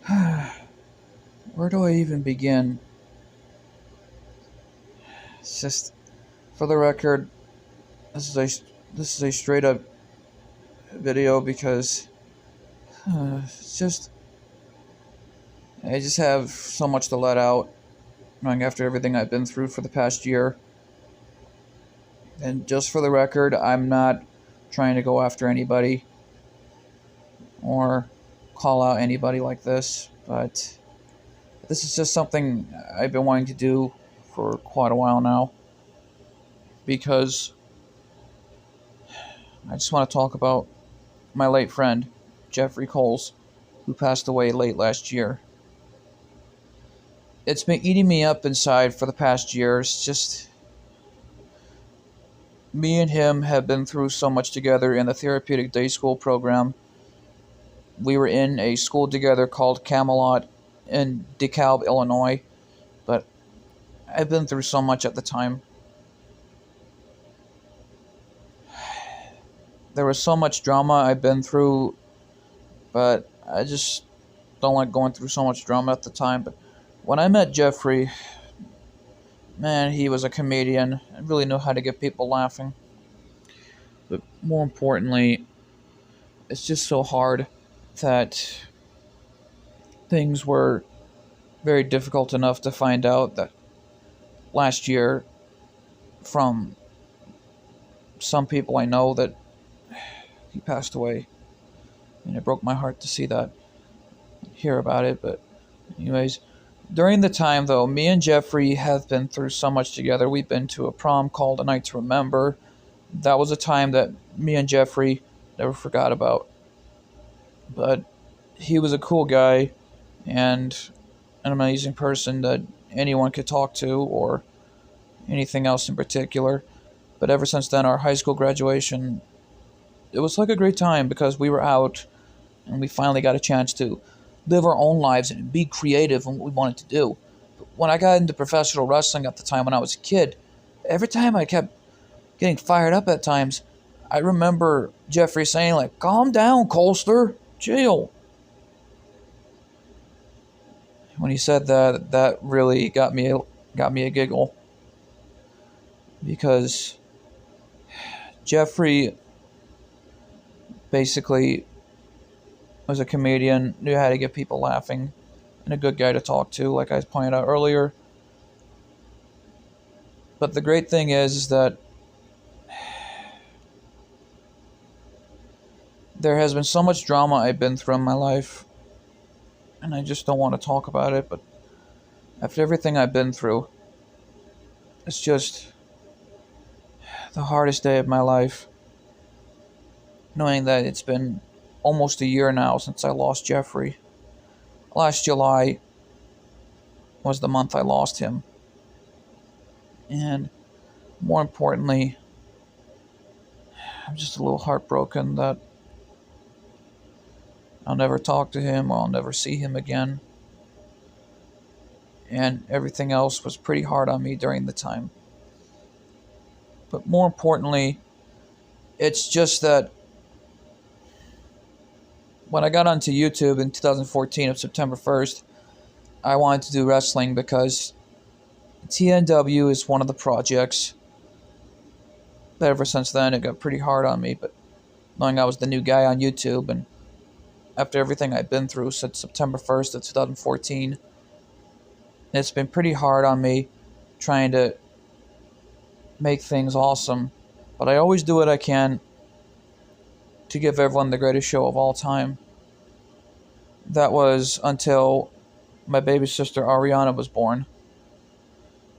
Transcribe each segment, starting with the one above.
Where do I even begin? It's just, for the record, this is a straight up video because it's just I just have so much to let out, knowing after everything I've been through for the past year. And just for the record, I'm not trying to go after anybody or call out anybody like this, but this is just something I've been wanting to do for quite a while now because I just want to talk about my late friend, Jeffrey Coles, who passed away late last year. It's been eating me up inside for the past years. Just me and him have been through so much together in the therapeutic day school program. We were in a school together called Camelot in DeKalb, Illinois, but I've been through so much at the time. There was so much drama I've been through, but I just don't like going through so much drama at the time. But when I met Jeffrey, man, he was a comedian and really knew how to get people laughing. But more importantly, it's just so hard that things were very difficult enough to find out that last year from some people I know that he passed away. And it broke my heart to see that, hear about it. But, anyways, during the time though, me and Jeffrey have been through so much together. We've been to a prom called A Night to Remember. That was a time that me and Jeffrey never forgot about. But he was a cool guy and an amazing person that anyone could talk to or anything else in particular. But ever since then, our high school graduation, it was like a great time because we were out and we finally got a chance to live our own lives and be creative in what we wanted to do. But when I got into professional wrestling at the time when I was a kid, every time I kept getting fired up at times, I remember Jeffrey saying like, "Calm down, Colster, chill." When he said that, that really got me a giggle because Jeffrey basically was a comedian, knew how to get people laughing, and a good guy to talk to, like I pointed out earlier. But the great thing is that there has been so much drama I've been through in my life, and I just don't want to talk about it. But after everything I've been through, it's just the hardest day of my life, knowing that it's been almost a year now since I lost Jeffrey. Last July was the month I lost him. And more importantly, I'm just a little heartbroken that I'll never talk to him or I'll never see him again. And everything else was pretty hard on me during the time. But more importantly, it's just that when I got onto YouTube in 2014 of September 1st, I wanted to do wrestling because TNW is one of the projects. But ever since then, it got pretty hard on me. But knowing I was the new guy on YouTube, and after everything I've been through since September 1st of 2014, it's been pretty hard on me trying to make things awesome. But I always do what I can to give everyone the greatest show of all time. That was until my baby sister Ariana was born.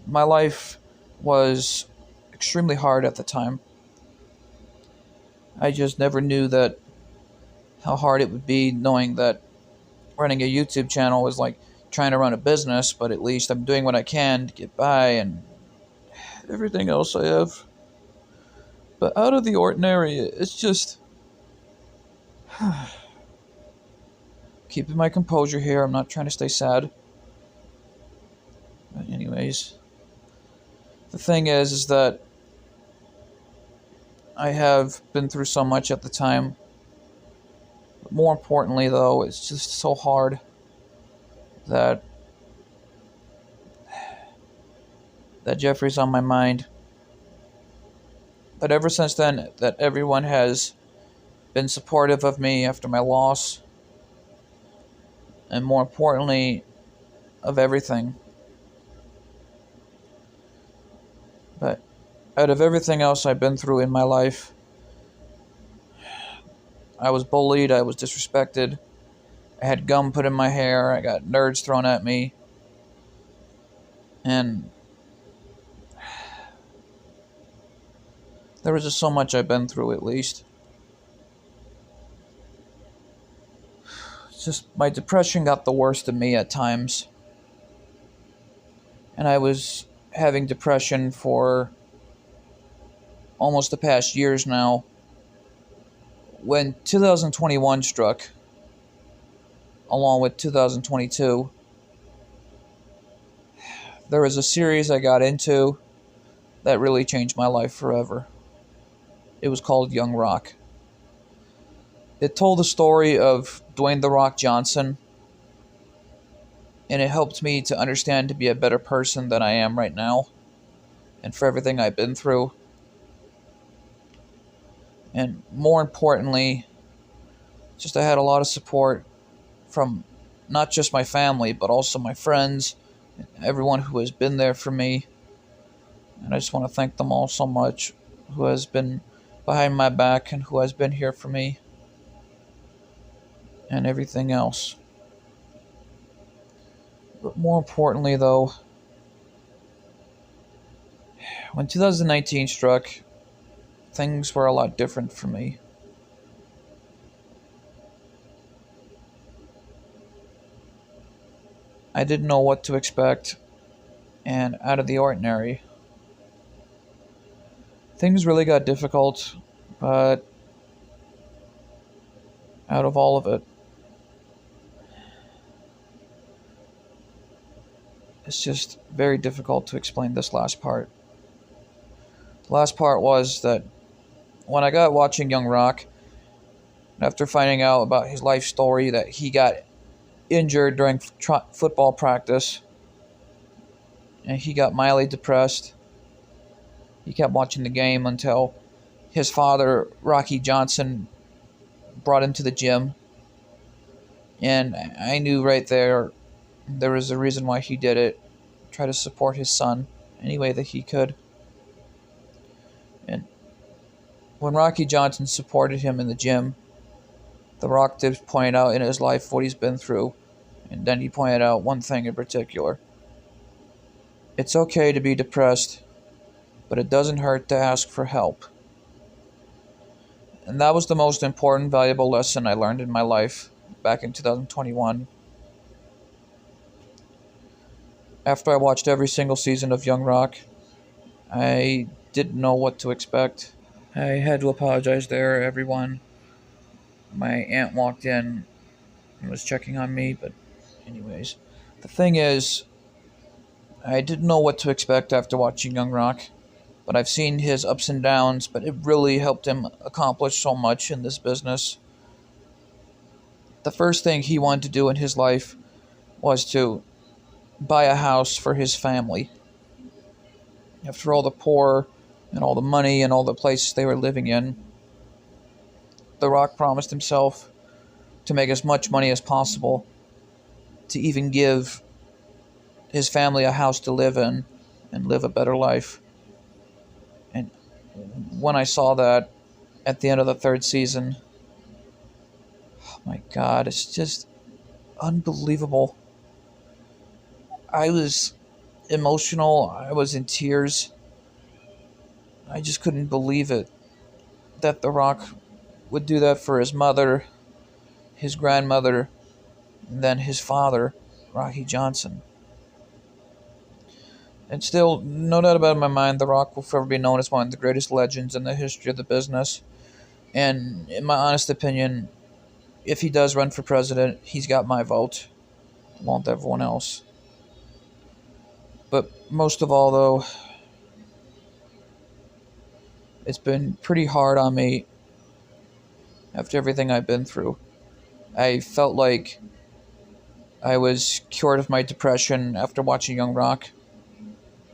My life was extremely hard at the time. I just never knew that how hard it would be knowing that running a YouTube channel was like trying to run a business, but at least I'm doing what I can to get by and everything else I have. But out of the ordinary, it's just keeping my composure here. I'm not trying to stay sad. But anyways, the thing is that I have been through so much at the time. But more importantly, though, it's just so hard that Jeffrey's on my mind. But ever since then, that everyone has been supportive of me after my loss, and more importantly, of everything. But out of everything else I've been through in my life, I was bullied, I was disrespected, I had gum put in my hair, I got nerds thrown at me, and there was just so much I've been through, at least. It's just my depression got the worst of me at times. And I was having depression for almost the past years now. When 2021 struck, along with 2022, there was a series I got into that really changed my life forever. It was called Young Rock. It told the story of Dwayne "The Rock" Johnson, and it helped me to understand to be a better person than I am right now, and for everything I've been through. And more importantly, just I had a lot of support from not just my family, but also my friends, and everyone who has been there for me. And I just want to thank them all so much, who has been behind my back and who has been here for me, and everything else. But more importantly, though, when 2019 struck, things were a lot different for me. I didn't know what to expect, and out of the ordinary. Things really got difficult, but out of all of it, it's just very difficult to explain this last part. The last part was that when I got watching Young Rock, after finding out about his life story, that he got injured during football practice, and he got mildly depressed. He kept watching the game until his father, Rocky Johnson, brought him to the gym. And I knew right there was a reason why he did it. Try to support his son any way that he could. And when Rocky Johnson supported him in the gym, The Rock did point out in his life what he's been through. And then he pointed out one thing in particular. It's okay to be depressed, but it doesn't hurt to ask for help. And that was the most important, valuable lesson I learned in my life back in 2021. After I watched every single season of Young Rock, I didn't know what to expect. I had to apologize there, everyone. My aunt walked in and was checking on me, but anyways. The thing is, I didn't know what to expect after watching Young Rock, but I've seen his ups and downs, but it really helped him accomplish so much in this business. The first thing he wanted to do in his life was to buy a house for his family. After all the poor and all the money and all the places they were living in, The Rock promised himself to make as much money as possible to even give his family a house to live in and live a better life. And when I saw that at the end of the third season, oh my God, it's just unbelievable. I was emotional. I was in tears. I just couldn't believe it that The Rock would do that for his mother, his grandmother, and then his father, Rocky Johnson. And still, no doubt about it in my mind, The Rock will forever be known as one of the greatest legends in the history of the business. And in my honest opinion, if he does run for president, he's got my vote, along with everyone else. But most of all, though, it's been pretty hard on me after everything I've been through. I felt like I was cured of my depression after watching Young Rock,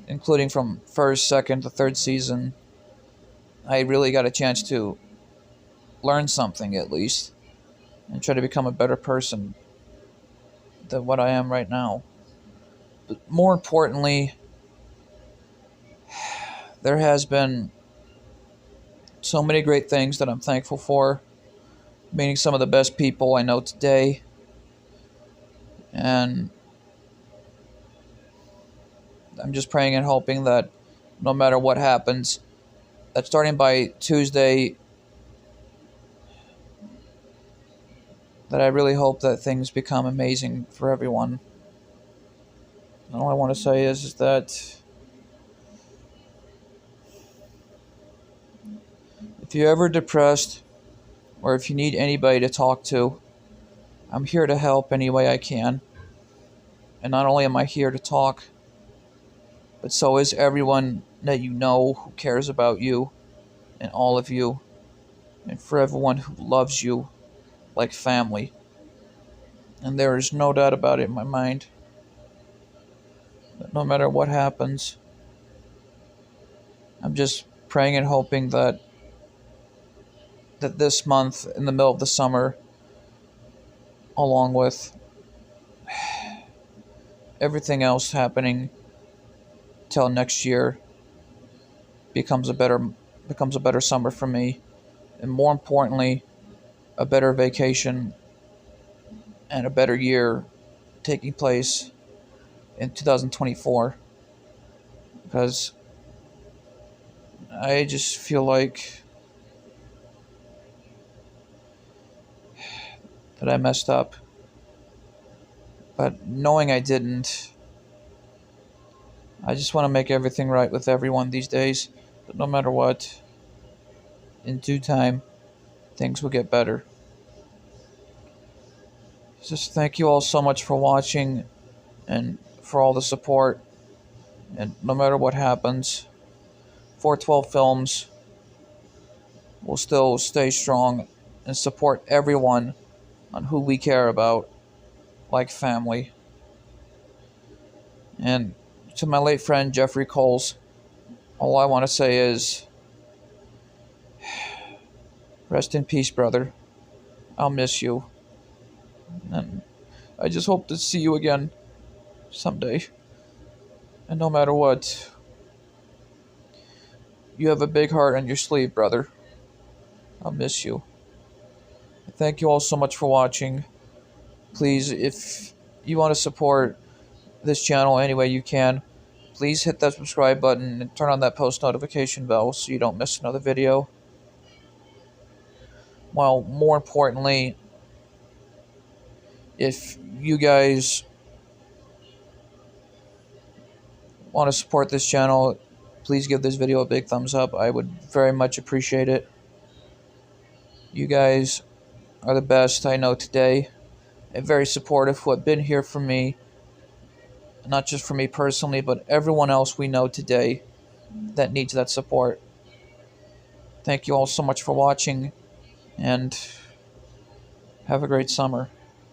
including from first, second to third season. I really got a chance to learn something at least and try to become a better person than what I am right now. But more importantly, there has been so many great things that I'm thankful for, meeting some of the best people I know today, and I'm just praying and hoping that no matter what happens, that starting by Tuesday, that I really hope that things become amazing for everyone. And all I want to say is that if you're ever depressed or if you need anybody to talk to, I'm here to help any way I can. And not only am I here to talk, but so is everyone that you know who cares about you and all of you, and for everyone who loves you like family. And there is no doubt about it in my mind that no matter what happens, I'm just praying and hoping that this month, in the middle of the summer, along with everything else happening till next year, becomes a better summer for me, and more importantly, a better vacation and a better year taking place in 2024, because I just feel like that I messed up. But knowing I didn't, I just want to make everything right with everyone these days. But no matter what, in due time, things will get better. Just thank you all so much for watching and for all the support. And no matter what happens, 412 Films will still stay strong and support everyone on who we care about, like family. And to my late friend Jeffrey Coles, all I want to say is, rest in peace, brother. I'll miss you. And I just hope to see you again someday. And no matter what, you have a big heart on your sleeve, brother. I'll miss you. Thank you all so much for watching. Please, if you want to support this channel any way you can, please hit that subscribe button and turn on that post notification bell so you don't miss another video. While more importantly, if you guys want to support this channel, please give this video a big thumbs up. I would very much appreciate it. You guys are the best I know today, and very supportive, who have been here for me, not just for me personally, but everyone else we know today that needs that support. Thank you all so much for watching, and have a great summer.